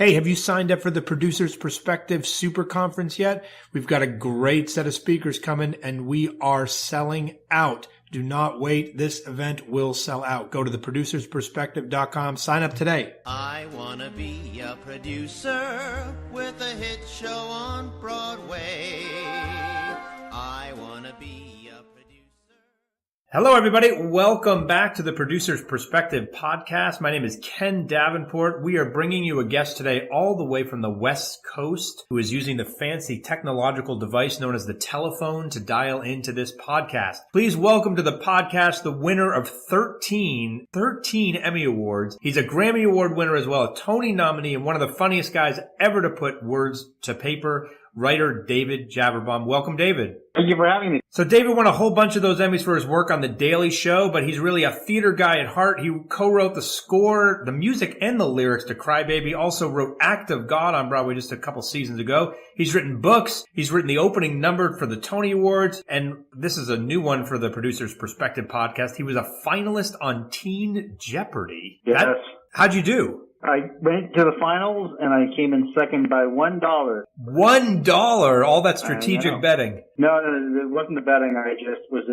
Hey, have you signed up for the Producer's Perspective Super Conference yet? We've got a great set of speakers coming and we are selling out. Do not wait. This event will sell out. Go to theproducersperspective.com. Sign up today. I want to be a producer with a hit show on Broadway. I want to be a producer. Hello, everybody. Welcome back to the Producer's Perspective podcast. My name is Ken Davenport. We are bringing you a guest today all the way from the West Coast who is using the fancy technological device known as the telephone to dial into this podcast. Please welcome to the podcast the winner of 13 Emmy Awards. He's a Grammy Award winner as well, a Tony nominee, and one of the funniest guys ever to put words to paper, writer David Javerbaum. Welcome, David. Thank you for having me. So David won a whole bunch of those Emmys for his work on The Daily Show, but he's really a theater guy at heart. He co-wrote the score, the music, and the lyrics to Cry Baby. Also wrote Act of God on Broadway just a couple seasons ago. He's written books. He's written the opening number for the Tony Awards, and this is a new one for the Producer's Perspective podcast. He was a finalist on Teen Jeopardy. Yes. How'd you do? I went to the finals and I came in second by $1. $1? All that strategic betting. No, it wasn't the betting. I just was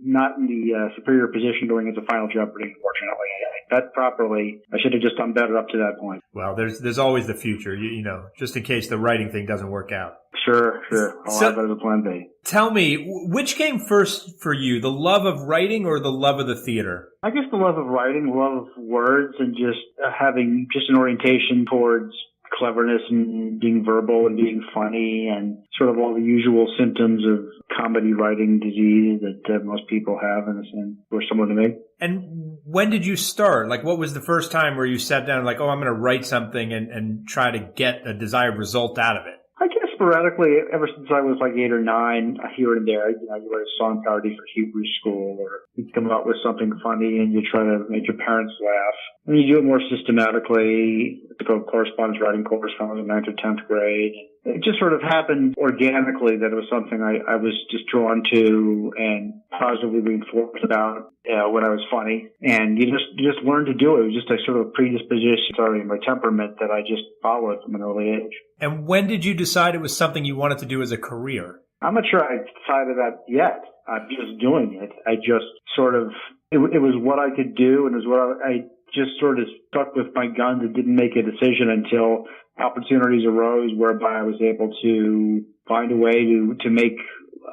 not in the superior position going into Final Jeopardy, unfortunately. I bet properly. I should have just done better up to that point. Well, there's always the future, you know, just in case the writing thing doesn't work out. Sure. I'll have that as a plan B. Tell me, which came first for you, the love of writing or the love of the theater? I guess the love of writing, the love of words, and just having just an orientation towards cleverness and being verbal and being funny and sort of all the usual symptoms of comedy writing disease that most people have and were similar to me. And when did you start? Like, what was the first time where you sat down like, I'm going to write something and try to get a desired result out of it? I guess sporadically, ever since I was like 8 or 9, here and there, you write a song parody for Hebrew school, or you come up with something funny and you try to make your parents laugh. And you do it more systematically. I took a correspondence writing course when I was in 9th or 10th grade. It just sort of happened organically that it was something I was just drawn to and positively reinforced about when I was funny. And you just learn to do it. It was just a sort of predisposition, my temperament that I just followed from an early age. And when did you decide it was something you wanted to do as a career? I'm not sure I decided that yet. I'm just doing it. I just sort of, it was what I could do, and it was what I just sort of stuck with my guns and didn't make a decision until opportunities arose whereby I was able to find a way to make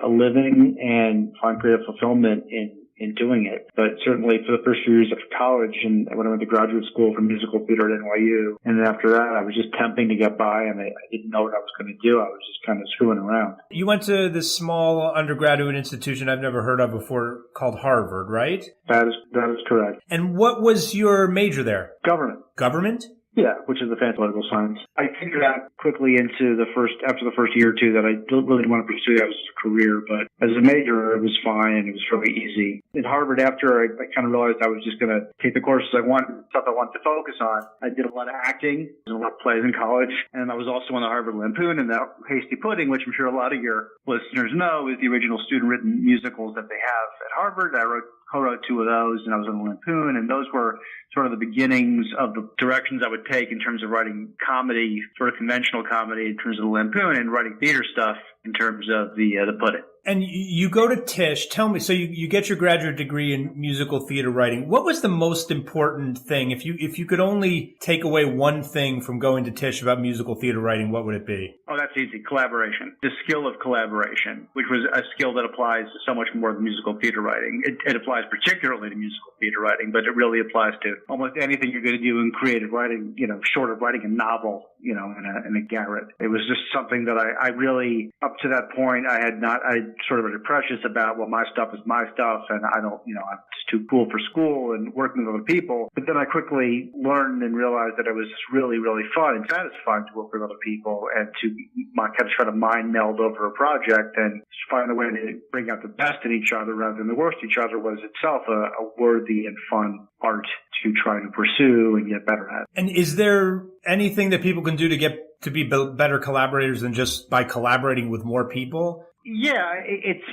a living and find creative fulfillment in doing it. But certainly for the first few years of college and when I went to graduate school for musical theater at NYU, and then after that I was just temping to get by and I didn't know what I was going to do. I was just kind of screwing around. You went to this small undergraduate institution I've never heard of before called Harvard, right? That is correct. And what was your major there? Government. Government? Yeah, which is the fancy political science. I figured out quickly after the first year or two that I didn't really want to pursue that as a career, but as a major, it was fine and it was really easy. In Harvard, after I kind of realized I was just going to take the courses I wanted, stuff I wanted to focus on, I did a lot of acting and a lot of plays in college, and I was also on the Harvard Lampoon and that Hasty Pudding, which I'm sure a lot of your listeners know is the original student-written musicals that they have at Harvard. I co-wrote 2 of those, and I was on the Lampoon, and those were sort of the beginnings of the directions I would take in terms of writing comedy, sort of conventional comedy in terms of the Lampoon, and writing theater stuff in terms of the Pudding. And you go to Tisch. Tell me, so you get your graduate degree in musical theater writing. What was the most important thing? If you could only take away one thing from going to Tisch about musical theater writing, what would it be? Oh, that's easy. Collaboration. The skill of collaboration, which was a skill that applies to so much more than musical theater writing. It applies particularly to musical theater writing, but it really applies to almost anything you're going to do in creative writing, short of writing a novel, in a garret. It was just something that I really, up to that point, I sort of precious about, well, my stuff is my stuff, and I don't, I'm just too cool for school and working with other people. But then I quickly learned and realized that it was really, really fun and satisfying to work with other people and to kind of try to mind meld over a project and find a way to bring out the best in each other rather than the worst in each other was itself a worthy and fun art to try to pursue and get better at. And is there anything that people can do to be better collaborators than just by collaborating with more people? Yeah,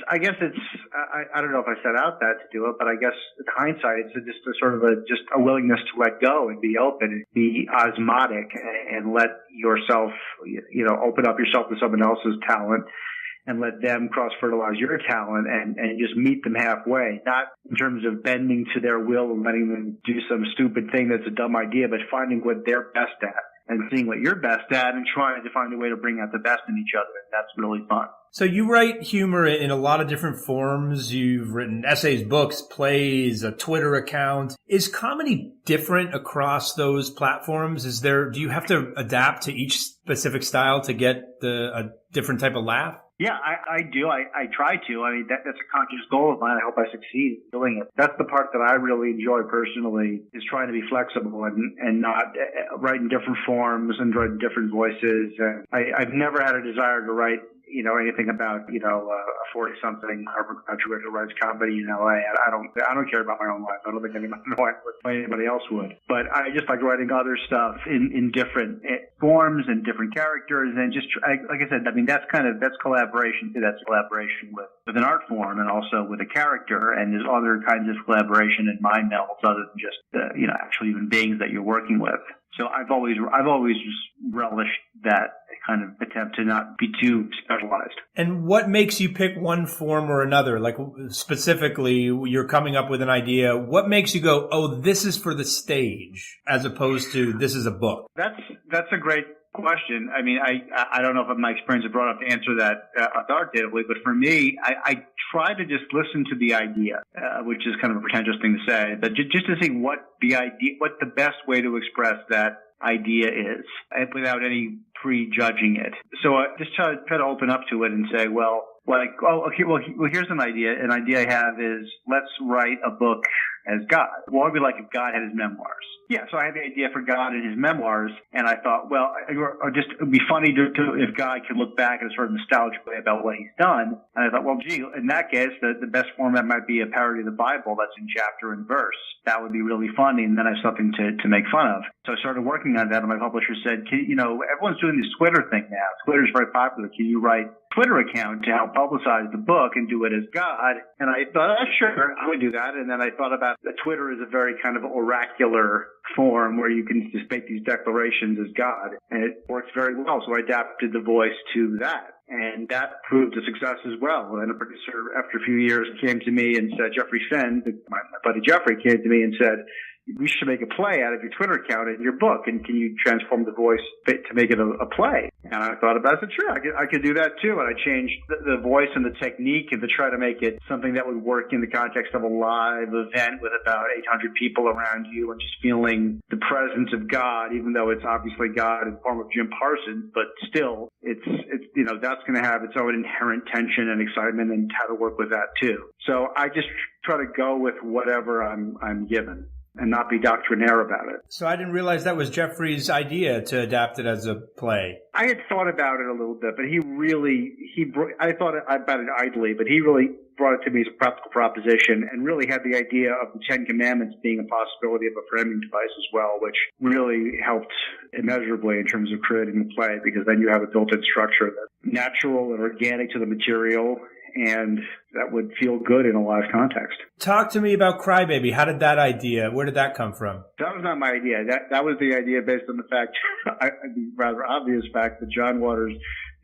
I guess I don't know if I set out that to do it, but I guess in hindsight, it's just a willingness to let go and be open and be osmotic and let yourself, open up yourself to someone else's talent and let them cross-fertilize your talent and just meet them halfway, not in terms of bending to their will and letting them do some stupid thing that's a dumb idea, but finding what they're best at and seeing what you're best at and trying to find a way to bring out the best in each other. And that's really fun. So you write humor in a lot of different forms. You've written essays, books, plays, a Twitter account. Is comedy different across those platforms? Do you have to adapt to each specific style to get a different type of laugh? Yeah, I do. I try to. I mean, that's a conscious goal of mine. I hope I succeed in doing it. That's the part that I really enjoy personally, is trying to be flexible and not write in different forms and write in different voices. I've never had a desire to write anything about, a 40-something Harvard graduate who writes comedy in LA. I don't care about my own life. I don't think anybody else would. But I just like writing other stuff in different forms and different characters. And just, like I said, I mean, that's collaboration too. That's collaboration with an art form and also with a character. And there's other kinds of collaboration in mind melds other than just, actual human beings that you're working with. So I've always just relished that kind of attempt to not be too specialized. And what makes you pick one form or another? Like specifically, you're coming up with an idea. What makes you go, oh, this is for the stage, as opposed to this is a book? That's a great question. I mean, I don't know if my experience is broad enough to answer that authoritatively, but for me, I try to just listen to the idea, which is kind of a pretentious thing to say, but just to see what the best way to express that idea is, without any prejudging it. So I just try to open up to it and say, here's an idea. An idea I have is, let's write a book as God. What would it be like if God had his memoirs? Yeah, so I had the idea for God and his memoirs, and I thought, it'd be funny if God could look back in a sort of nostalgic way about what he's done. And I thought, in that case, the best format might be a parody of the Bible that's in chapter and verse. That would be really funny, and then I have something to make fun of. So I started working on that, and my publisher said, everyone's doing this Twitter thing now. Twitter's very popular. Can you write Twitter account to help publicize the book and do it as God? And I thought, sure, I would do that. And then I thought about that Twitter is a very kind of oracular form where you can just make these declarations as God, and it works very well. So I adapted the voice to that. And that proved a success as well. And a producer, after a few years, came to me and said, Jeffrey Fenn, my buddy Jeffrey, came to me and said, we should make a play out of your Twitter account in your book, and can you transform the voice to make it a play? And I thought about it. I said, sure, I could do that too. And I changed the voice and the technique and to try to make it something that would work in the context of a live event with about 800 people around you and just feeling the presence of God, even though it's obviously God in the form of Jim Parsons, but still it's that's going to have its own inherent tension and excitement, and how to work with that too. So I just try to go with whatever I'm given and not be doctrinaire about it. So I didn't realize that was Jeffrey's idea to adapt it as a play. I had thought about it a little bit, but I thought about it idly, but he really brought it to me as a practical proposition and really had the idea of the Ten Commandments being a possibility of a framing device as well, which really helped immeasurably in terms of creating the play, because then you have a built-in structure that's natural and organic to the material, and that would feel good in a live context. Talk to me about Crybaby. How did that idea, where did that come from? That was not my idea. That was the idea based on the fact, the rather obvious fact, that John Waters'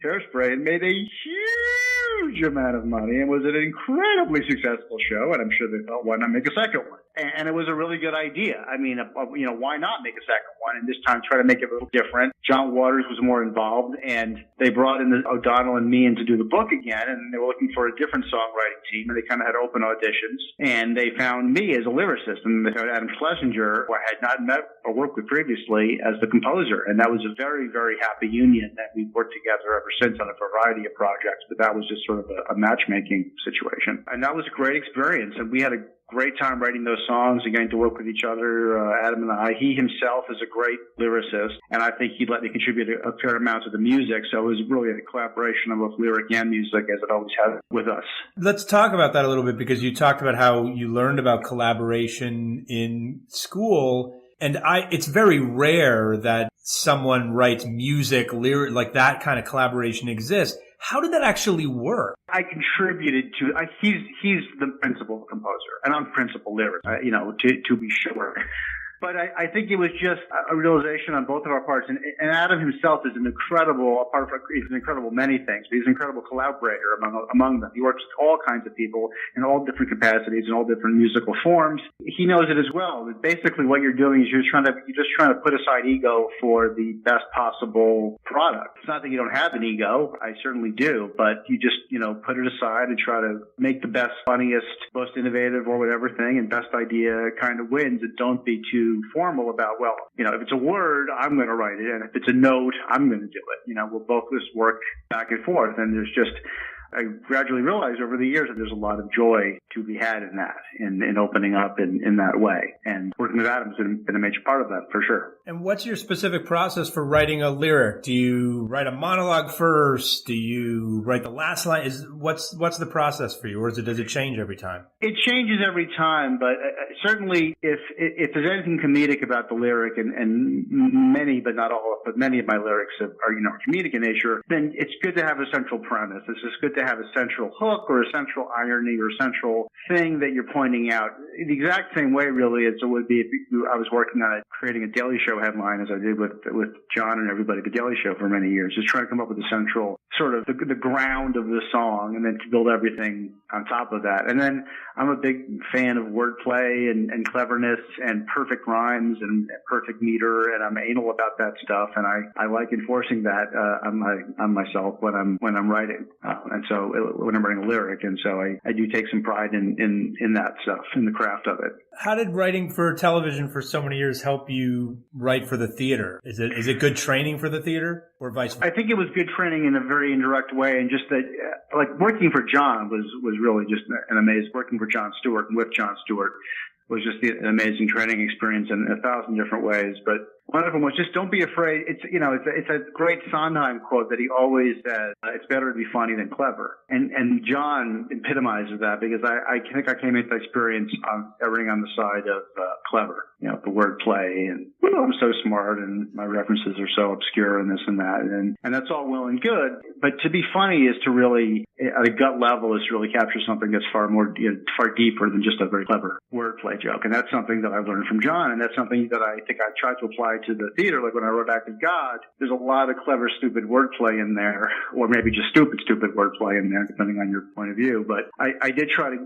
Hairspray made a huge amount of money and was an incredibly successful show, and I'm sure they thought, why not make a second one? And it was a really good idea. I mean, why not make a second one? And this time try to make it a little different. John Waters was more involved, and they brought in O'Donnell and me in to do the book again, and they were looking for a different songwriting team, and they kind of had open auditions, and they found me as a lyricist, and they found Adam Schlesinger, who I had not met or worked with previously, as the composer. And that was a very, very happy union that we've worked together ever since on a variety of projects, but that was just sort of a matchmaking situation. And that was a great experience, and we had a great time writing those songs and getting to work with each other, Adam and I. He himself is a great lyricist, and I think he'd let me contribute a fair amount to the music, so it was really a collaboration of both lyric and music, as it always has with us. Let's talk about that a little bit, because you talked about how you learned about collaboration in school, and it's very rare that someone writes music, lyric, like that kind of collaboration exists. How did that actually work? I contributed to. He's the principal composer, and I'm principal lyric. To be sure. But I think it was just a realization on both of our parts. And Adam himself is an incredible, he's an incredible many things, but he's an incredible collaborator among them. He works with all kinds of people in all different capacities and all different musical forms. He knows it as well. That basically what you're doing is you're just trying to put aside ego for the best possible product. It's not that you don't have an ego. I certainly do. But you just, put it aside and try to make the best, funniest, most innovative or whatever thing, and best idea kind of wins. And don't be too formal about, if it's a word, I'm going to write it. And if it's a note, I'm going to do it. We'll both just work back and forth. And I gradually realized over the years that there's a lot of joy to be had in that, in opening up in that way. And working with Adam's been a major part of that, for sure. And what's your specific process for writing a lyric? Do you write a monologue first? Do you write the last line? What's the process for you? Or does it change every time? It changes every time, but certainly if there's anything comedic about the lyric, and many, but not all, but many of my lyrics are comedic in nature, then it's good to have a central premise. It's just good to have a central hook or a central irony or a central thing that you're pointing out. In the exact same way, really, as it would be if I was working on creating a Daily Show headline, as I did with John and everybody at the Daily Show for many years, just trying to come up with a central sort of the ground of the song, and then to build everything on top of that. And then I'm a big fan of wordplay and cleverness and perfect rhymes and perfect meter, and I'm anal about that stuff, and I like enforcing that on myself when I'm writing, and so when I'm writing a lyric, and so I do take some pride in that stuff, in the craft of it. How did writing for television for so many years help you write for the theater? Is it good training for the theater, or vice versa? I think it was good training in a very indirect way, and just that, like working for John was really just an amazing. Working for Jon Stewart and with Jon Stewart was just an amazing training experience in 1,000 different ways. But one of them was just don't be afraid. It's a great Sondheim quote that he always says, it's better to be funny than clever. And John epitomizes that, because I think I came into that experience erring on the side of clever, the wordplay, and I'm so smart and my references are so obscure and this and that. And that's all well and good. But to be funny is to really, at a gut level, is to really capture something that's far more, far deeper than just a very clever wordplay joke. And that's something that I learned from John. And that's something that I think I tried to apply to the theater. Like when I wrote Act of God, there's a lot of clever, stupid wordplay in there, or maybe just stupid wordplay in there, depending on your point of view. But I did try to,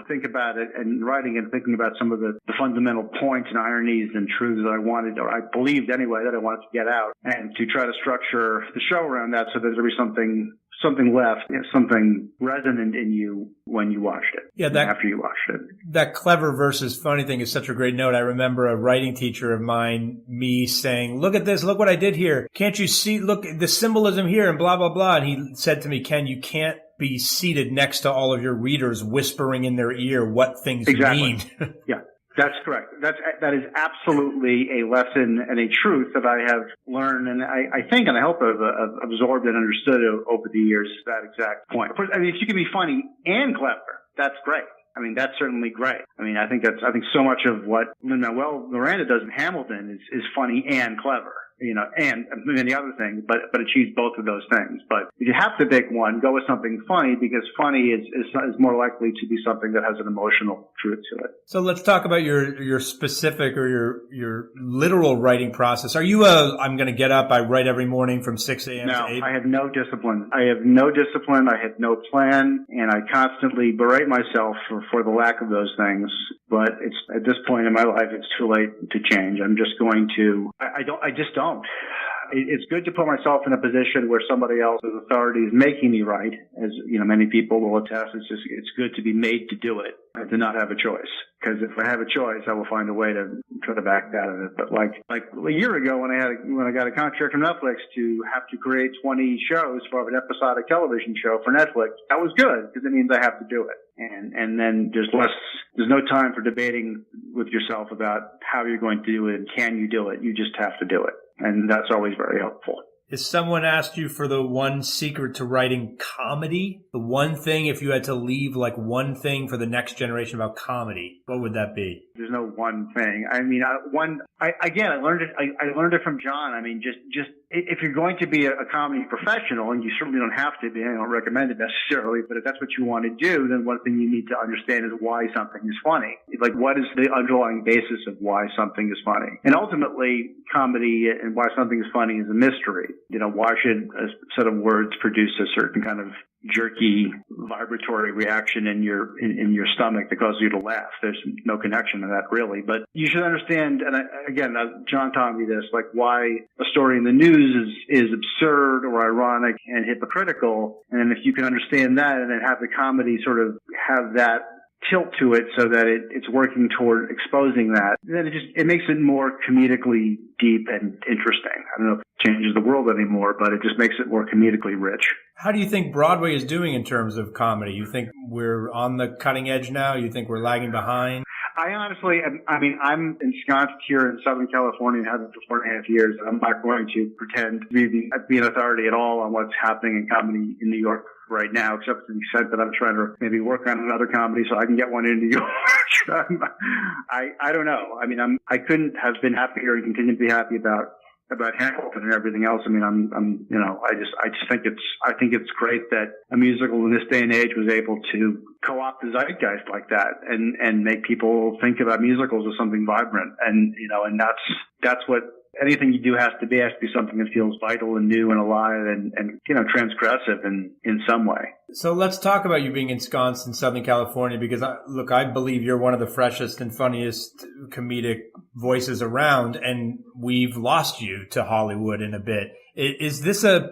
think about it, and writing and thinking about some of the fundamental points and ironies and truths that I wanted, or I believed anyway, that I wanted to get out, and to try to structure the show around that so that there'd be something left, something resonant in you when you watched it. Yeah, after you watched it. That clever versus funny thing is such a great note. I remember a writing teacher of mine, me saying, look at this, look what I did here. Can't you see, look, the symbolism here and blah, blah, blah. And he said to me, Ken, you can't be seated next to all of your readers whispering in their ear what things mean. Yeah. That's correct. That is absolutely a lesson and a truth that I have learned, and I think, and I hope I've absorbed and understood over the years, that exact point. Of course, if you can be funny and clever, that's great. That's certainly great. I think so much of what Lin-Manuel Miranda does in Hamilton is funny and clever. And many other things, but achieves both of those things. But if you have to pick one, go with something funny, because funny is more likely to be something that has an emotional truth to it. So let's talk about your specific or your literal writing process. Are you I'm going to get up, I write every morning from 6 a.m. to 8? No, I have no discipline. I have no plan, and I constantly berate myself for the lack of those things. But it's at this point in my life, it's too late to change. I'm just going to. I just don't. It's good to put myself in a position where somebody else's authority is making me write, as many people will attest. It's good to be made to do it, and to not have a choice. Because if I have a choice, I will find a way to try to back out of it. But like a year ago, when I got a contract from Netflix to have to create 20 shows for an episodic television show for Netflix, that was good, because it means I have to do it. And then there's no time for debating with yourself about how you're going to do it and can you do it. You just have to do it. And that's always very helpful. If someone asked you for the one secret to writing comedy, the one thing, if you had to leave like one thing for the next generation about comedy, what would that be? There's no one thing. I mean, I learned it. I learned it from John. I mean, just if you're going to be a comedy professional, and you certainly don't have to be, I don't recommend it necessarily, but if that's what you want to do, then one thing you need to understand is why something is funny. Like, what is the underlying basis of why something is funny? And ultimately, comedy and why something is funny is a mystery. Why should a set of words produce a certain kind of jerky vibratory reaction in your stomach that causes you to laugh? There's no connection to that really, but you should understand. And John taught me this, like why a story in the news is absurd or ironic and hypocritical. And then if you can understand that and then have the comedy sort of have that tilt to it so that it's working toward exposing that, then it makes it more comedically deep and interesting. I don't know if it changes the world anymore, but it just makes it more comedically rich. How do you think Broadway is doing in terms of comedy? You think we're on the cutting edge now? You think we're lagging behind? I honestly, I'm ensconced here in Southern California and have been for 4.5 years, and I'm not going to pretend to be an authority at all on what's happening in comedy in New York right now, except to the extent that I'm trying to maybe work on another comedy so I can get one in New York. I don't know. I mean, I couldn't have been happier and continue to be happy about Hamilton and everything else. I mean, I just think it's great that a musical in this day and age was able to co-opt the zeitgeist like that and make people think about musicals as something vibrant. And that's what anything you do has to be something that feels vital and new and alive and transgressive in some way. So let's talk about you being ensconced in Southern California, because I believe you're one of the freshest and funniest comedic voices around, and we've lost you to Hollywood in a bit. Is this a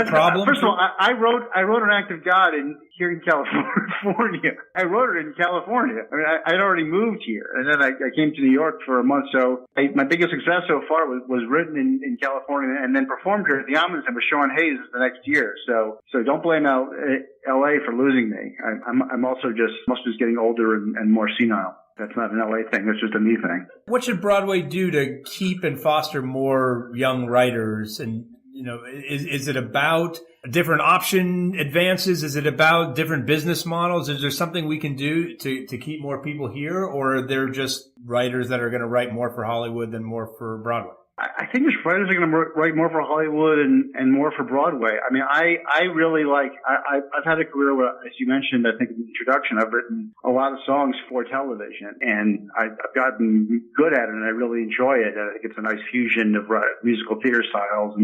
problem? First of all, I wrote An Act of God here in California. I wrote it in California. I mean, I'd already moved here, and then I came to New York for a month. So my biggest success so far was written in California, and then performed here at the Ombudsman with Sean Hayes the next year. So don't blame L.A. for losing me. I'm also just getting older and more senile. That's not an LA thing. That's just a me thing. What should Broadway do to keep and foster more young writers? And, is it about different option advances? Is it about different business models? Is there something we can do to keep more people here? Or are there just writers that are going to write more for Hollywood than more for Broadway? I think there's writers are going to write more for Hollywood and more for Broadway. I mean, I really I've had a career where, as you mentioned, I think in the introduction, I've written a lot of songs for television, and I've gotten good at it, and I really enjoy it. I think it's a nice fusion of musical theater styles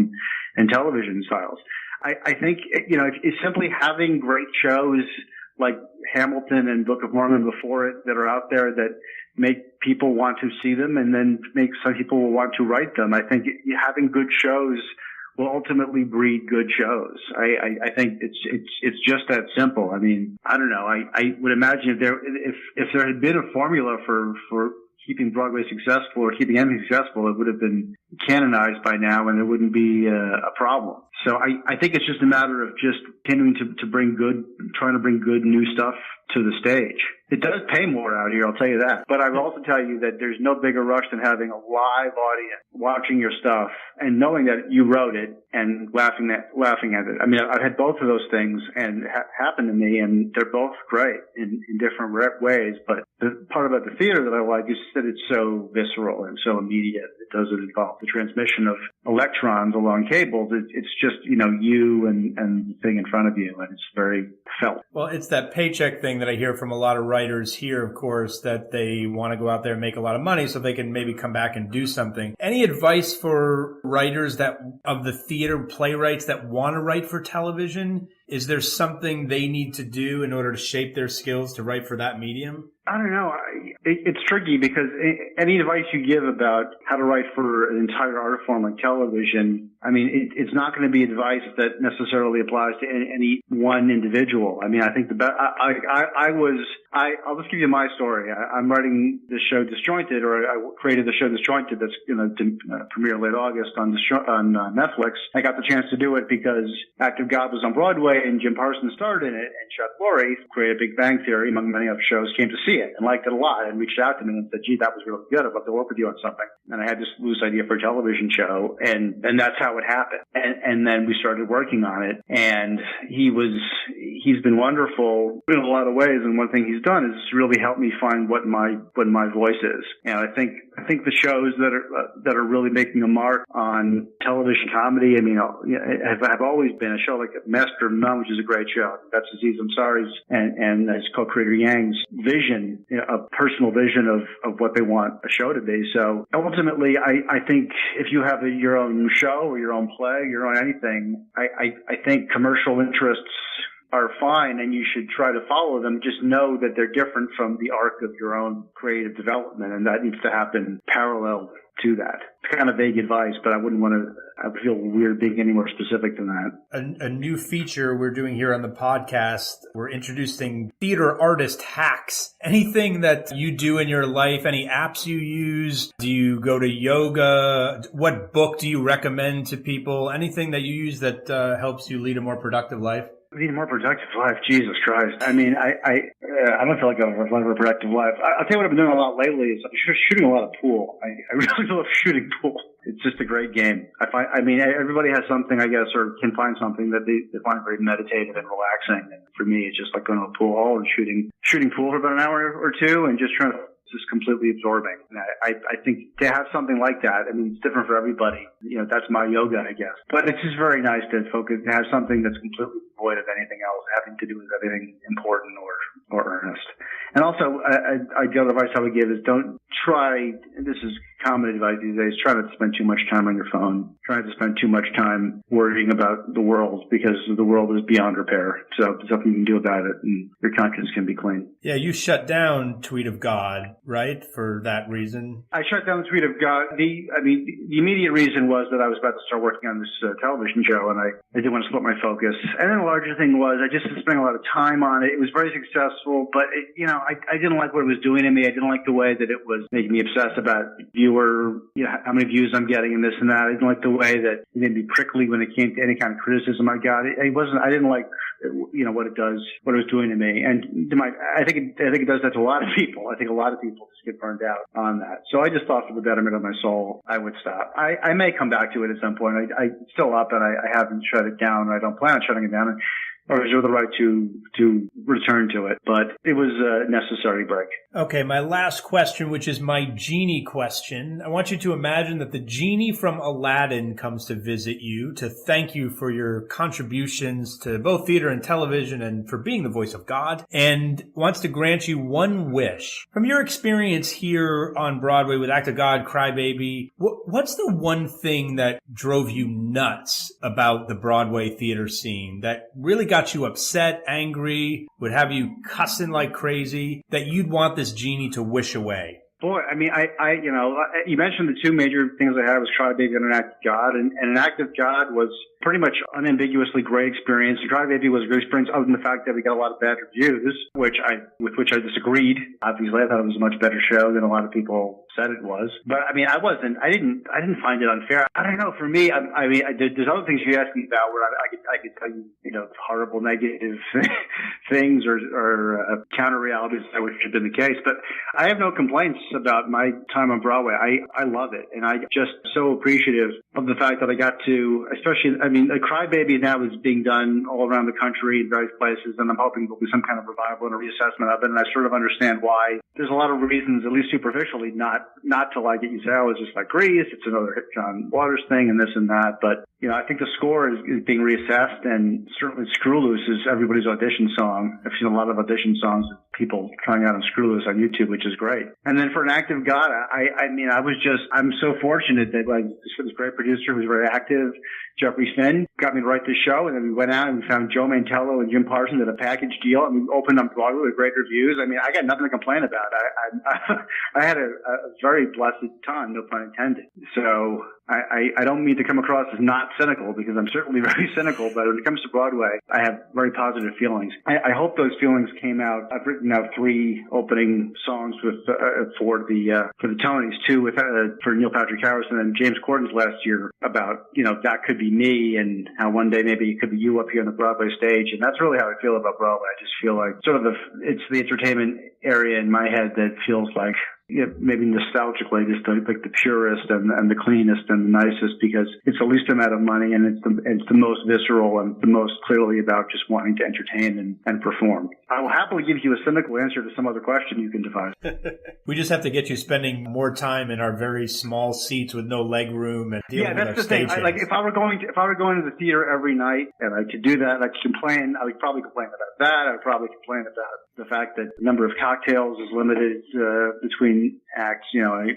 and television styles. I think, it's simply having great shows like Hamilton and Book of Mormon before it that are out there that make people want to see them, and then make some people will want to write them. I think having good shows will ultimately breed good shows. I think it's just that simple. I mean, I don't know. I would imagine if there had been a formula for keeping Broadway successful or keeping Emmys successful, it would have been canonized by now, and there wouldn't be a problem. So I think it's just a matter of just continuing trying to bring good new stuff to the stage. It does pay more out here, I'll tell you that. But I will also tell you that there's no bigger rush than having a live audience watching your stuff and knowing that you wrote it and laughing at it. I mean, I've had both of those things and happen to me, and they're both great in different ways. But the part about the theater that I like is that it's so visceral and so immediate. It doesn't involve the transmission of electrons along cables. It's just, you and the thing in front of you, and it's very felt. Well, it's that paycheck thing that I hear from a lot of writers here, of course, that they want to go out there and make a lot of money so they can maybe come back and do something. Any advice for writers of the theater playwrights that want to write for television? Is there something they need to do in order to shape their skills to write for that medium? I don't know. It's tricky because any advice you give about how to write for an entire art form like television, I mean, it's not going to be advice that necessarily applies to any one individual. I mean, I think I'll just give you my story. I'm writing the show Disjointed, or I created the show Disjointed that's going to premiere late August on Netflix. I got the chance to do it because Act of God was on Broadway and Jim Parsons starred in it, and Chuck Lorre, created Big Bang Theory, among many other shows, came to see it and liked it a lot. And reached out to me and said, gee, that was really good. I'd love to work with you on something. And I had this loose idea for a television show, and that's how it happened. And then we started working on it, and he's been wonderful in a lot of ways. And one thing he's done is really helped me find what my voice is. And I think the shows that are really making a mark on television comedy, I mean, have always been a show like Master of None, which is a great show. That's Aziz Ansari's and his co-creator Yang's vision, a personal vision of what they want a show to be. So ultimately, I think if you have your own show or your own play, your own anything, I think commercial interests are fine, and you should try to follow them. Just know that they're different from the arc of your own creative development, and that needs to happen parallel to that. It's kind of vague advice, but I feel weird being any more specific than that. A new feature we're doing here on the podcast, we're introducing theater artist hacks. Anything that you do in your life, any apps you use? Do you go to yoga? What book do you recommend to people? Anything that you use that helps you lead a more productive life? Lead a more productive life, Jesus Christ. I mean, I don't feel like I've lived a productive life. I'll tell you what I've been doing a lot lately is I'm shooting a lot of pool. I really love shooting pool. It's just a great game. Everybody has something, I guess, or can find something that they find very meditative and relaxing. And for me, it's just like going to a pool hall and shooting pool for about an hour or two and just trying to just completely absorbing. And I think to have something like that, I mean, it's different for everybody. That's my yoga, I guess. But it's just very nice to have something that's completely devoid of anything else having to do with anything important or earnest. And also, the other advice I would give is don't try, this is common advice these days, try not to spend too much time on your phone. Try not to spend too much time worrying about the world, because the world is beyond repair. So there's nothing you can do about it, and your conscience can be clean. Yeah, you shut down Tweet of God, right, for that reason? I shut down the Tweet of God. The immediate reason was that I was about to start working on this television show, and I didn't want to split my focus. And then the larger thing was I just spent a lot of time on it. It was very successful, but I didn't like what it was doing to me. I didn't like the way that it was making me obsess about how many views I'm getting and this and that. I didn't like the way that it made me prickly when it came to any kind of criticism I got. I didn't like what it was doing to me. And I think it does that to a lot of people. I think a lot of people just get burned out on that. So I just thought for the betterment of my soul, I would stop. I may come back to it at some point. It's still up, and I haven't shut it down. I don't plan on shutting it down. Or reserve the right to return to it. But it was a necessary break. Okay, my last question, which is my genie question. I want you to imagine that the genie from Aladdin comes to visit you to thank you for your contributions to both theater and television and for being the voice of God, and wants to grant you one wish. From your experience here on Broadway with Act of God, Cry Baby, what's the one thing that drove you nuts about the Broadway theater scene that really got you upset, angry, would have you cussing like crazy, that you'd want this genie to wish away? Boy, I mean, you mentioned the two major things I had was Cry Baby and An Act of God, and An Act of God was pretty much unambiguously great experience. Cry Baby was a great experience, other than the fact that we got a lot of bad reviews, with which I disagreed. Obviously, I thought it was a much better show than a lot of people said it was. But I mean, I didn't find it unfair. I don't know. For me, there's other things you asked me about where I could tell you, horrible negative things or counter realities that would have been the case. But I have no complaints about my time on Broadway. I love it, and I just so appreciative of the fact that I got to, especially. The Cry Baby now is being done all around the country in various places, and I'm hoping there'll be some kind of revival and a reassessment of it. And I sort of understand why. There's a lot of reasons, at least superficially, not to like it. You say, oh, it's just like Grease, it's another John Waters thing, and this and that. But I think the score is being reassessed, and certainly Screw Loose is everybody's audition song. I've seen a lot of audition songs of people trying out on Screw Loose on YouTube, which is great. And then for An Act of God, I'm so fortunate that this great producer who's very active, Jeffrey Finn, got me to write this show, and then we went out and we found Joe Mantello and Jim Parsons at a package deal, and we opened on Broadway with great reviews. I mean, I got nothing to complain about. I had a very blessed time, no pun intended. So I don't mean to come across as not cynical, because I'm certainly very cynical, but when it comes to Broadway, I have very positive feelings. I hope those feelings came out. I've written now 3 opening songs with for the Tonys, 2 for Neil Patrick Harris, and then James Corden's last year about, that could be me, and how one day maybe it could be you up here on the Broadway stage. And that's really how I feel about Broadway. I just feel like it's the entertainment area in my head that feels like, maybe nostalgically, just like the purest and the cleanest and the nicest, because it's the least amount of money, and it's the most visceral and the most clearly about just wanting to entertain and perform. I will happily give you a cynical answer to some other question you can devise. We just have to get you spending more time in our very small seats with no leg room and dealing with our stage. Like if I were going to the theater every night and I could do that, I would probably complain about that. I would probably complain about the fact that the number of cocktails is limited between acts,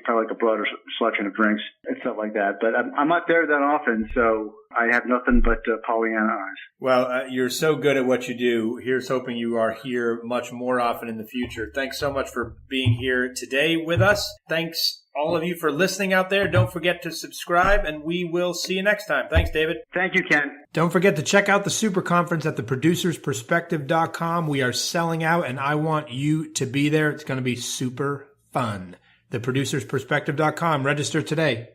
probably like a broader selection of drinks and stuff like that. But I'm not there that often, so I have nothing but Pollyanna eyes. Well, you're so good at what you do. Here's hoping you are here much more often in the future. Thanks so much for being here today with us. Thanks all of you for listening out there. Don't forget to subscribe, and we will see you next time. Thanks, David. Thank you, Ken. Don't forget to check out the Super Conference at theproducersperspective.com. We are selling out, and I want you to be there. It's going to be super fun. Theproducersperspective.com. Register today.